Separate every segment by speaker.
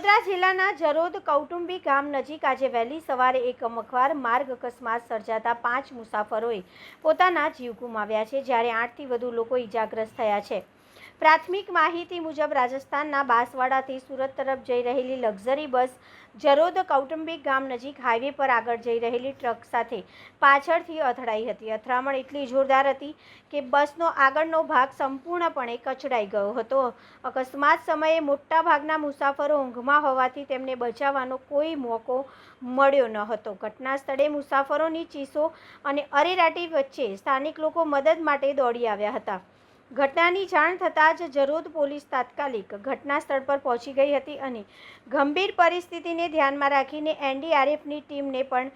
Speaker 1: વડોદરા જિલ્લાના જરોદ કૌટુંબી ગામ નજીક આજે વહેલી સવારે એક મખવાર માર્ગ અકસ્માત સર્જાતા 5 મુસાફરોએ પોતાના જીવ ગુમાવ્યા છે, જ્યારે 8થી વધુ લોકો ઈજાગ્રસ્ત થયા છે। પ્રાથમિક માહિતી મુજબ રાજસ્થાનના બાંસવાડાથી સુરત તરફ જઈ રહેલી લક્ઝરી બસ જરોદ કૌટુંબિક ગામ નજીક હાઈવે પર આગળ જઈ રહેલી ટ્રક સાથે પાછળથી અથડાઈ હતી। અથડામણ એટલી જોરદાર હતી કે બસનો આગળનો ભાગ સંપૂર્ણપણે કચડાઈ ગયો હતો। અકસ્માત સમયે મોટાભાગના મુસાફરો ઊંઘમાં હોવાથી તેમને બચાવવાનો કોઈ મોકો મળ્યો ન હતો। ઘટના સ્થળે મુસાફરોની ચીસો અને અરેરાટી વચ્ચે સ્થાનિક લોકો મદદ માટે દોડી આવ્યા હતા। ઘટનાની જાણ થતાં જ જરોદ પોલીસ તાત્કાલિક ઘટના સ્થળ પર પહોંચી ગઈ હતી અને ગંભીર પરિસ્થિતિને ધ્યાનમાં રાખીને એનડીઆરએફની ટીમને પણ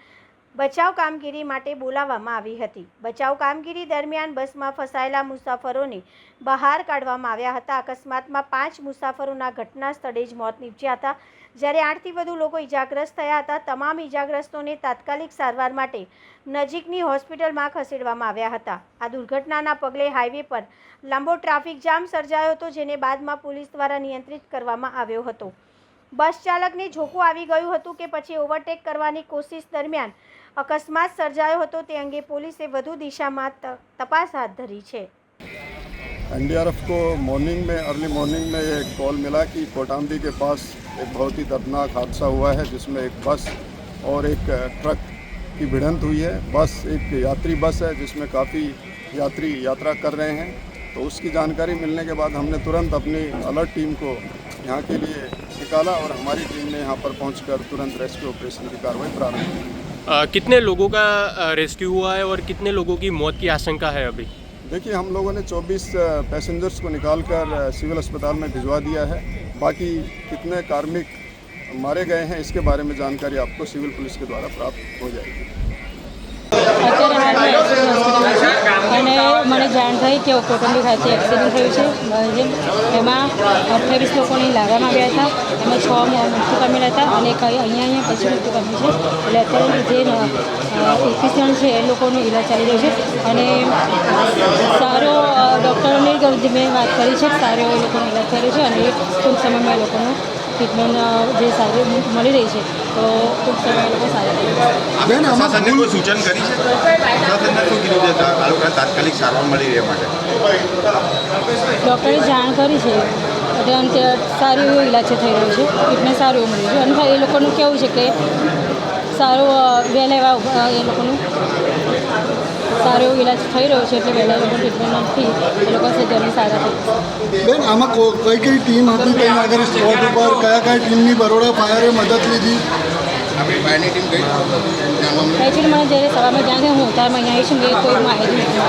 Speaker 1: બચાવ કામગીરી માટે બોલાવવામાં આવી હતી। બચાવ કામગીરી દરમિયાન બસમાં ફસાયેલા મુસાફરોને બહાર કાઢવામાં આવ્યા હતા। અકસ્માતમાં 5 મુસાફરોના ઘટના સ્થળે જ મોત નીપજ્યા હતા, જ્યારે 8થી વધુ લોકો ઈજાગ્રસ્ત થયા હતા। તમામ ઈજાગ્રસ્તોને તાત્કાલિક સારવાર માટે નજીકની હોસ્પિટલમાં ખસેડવામાં આવ્યા હતા। આ દુર્ઘટનાના પગલે હાઈવે પર લાંબો ટ્રાફિક જામ સર્જાયો હતો, જેને બાદમાં પોલીસ દ્વારા નિયંત્રિત કરવામાં આવ્યો હતો। બસ ચાલકને ઝોકું આવી ગયું હતું કે પછી ઓવરટેક કરવાની કોશિશ દરમિયાન અકસ્માત સર્જાયો હતો, તે અંગે પોલીસે વધુ દિશામાં તપાસ હાથ ધરી છે।
Speaker 2: एनडीआरएफ को अर्ली मॉर्निंग में ये कॉल मिला कि कोटाम्बी के पास एक बहुत ही दर्दनाक हादसा हुआ है, जिसमें एक बस और एक ट्रक की भिड़ंत हुई है। बस एक यात्री बस है जिसमें काफ़ी यात्री यात्रा कर रहे हैं, तो उसकी जानकारी मिलने के बाद हमने तुरंत अपनी अलर्ट टीम को यहाँ के लिए निकाला और हमारी टीम ने यहाँ पर पहुँचकर तुरंत रेस्क्यू ऑपरेशन की कार्रवाई प्रारंभ की।
Speaker 3: कितने लोगों का रेस्क्यू हुआ है और कितने लोगों की मौत की आशंका है अभी?
Speaker 2: देखिए, हम लोगों ने 24 पैसेंजर्स को निकालकर सिविल अस्पताल में भिजवा दिया है। बाकी कितने कार्मिक मारे गए हैं इसके बारे में जानकारी आपको सिविल पुलिस के द्वारा प्राप्त हो जाएगी।
Speaker 4: અને મને જાણ થઈ કે કૌટુંબી ખાતે એક્સિડન્ટ થયું છે, એમાં 28 લોકોને લાવવામાં આવ્યા હતા, એમાં 6 મૃત્યુ પામેલા હતા અને અહીંયા પછી મૃત્યુ પામ્યું છે। એટલે અત્યારે જે 21 જણ છે એ લોકોનો ઈલાજ ચાલી રહ્યો છે અને સારો ડૉક્ટરોની મેં વાત કરી છે, સારો એ લોકોનો ઈલાજ થઈ રહ્યો છે અને ટૂંક સમયમાં એ લોકોનું ટ્રીટમેન્ટ જે સારી મળી રહી છે, તો ટૂંક સમયમાં એ લોકો સારા થઈ જશે।
Speaker 5: પ્રશાસનને કોઈ સૂચન કરી છે? પ્રશાસનને શું કીધું છે આ લોકોને તાત્કાલિક સારવાર મળી રહે માટે?
Speaker 4: ડૉક્ટરે જાણ કરી છે એટલે સારો એવો ઈલાજ થઈ રહ્યો છે, ટ્રીટમેન્ટ સારું એવું મળી રહ્યું છે અને એ લોકોનું કેવું છે કે સારું વહેલા એવા એ લોકોનું સારો એવો ઈલાજ થઈ રહ્યો છે, એટલે વહેલા એ લોકો ટ્રીટમેન્ટથી એ લોકો જલ્દી સારા થઈ જશે।
Speaker 6: બેન, આમાં કઈ કઈ ટીમ હતી, ત્યાં આગળ સ્પોટ ઉપર કયા ટીમની બરોડા ફાયરે મદદ લીધી?
Speaker 5: આપણી ફાયરની ટીમ ગઈ?
Speaker 4: એકચ્યુઅલી મને જ્યારે સવારમાં જાણ થઈ હું ત્યારે અહીંયા આવી છું, મેં કોઈ માહિતી નથી।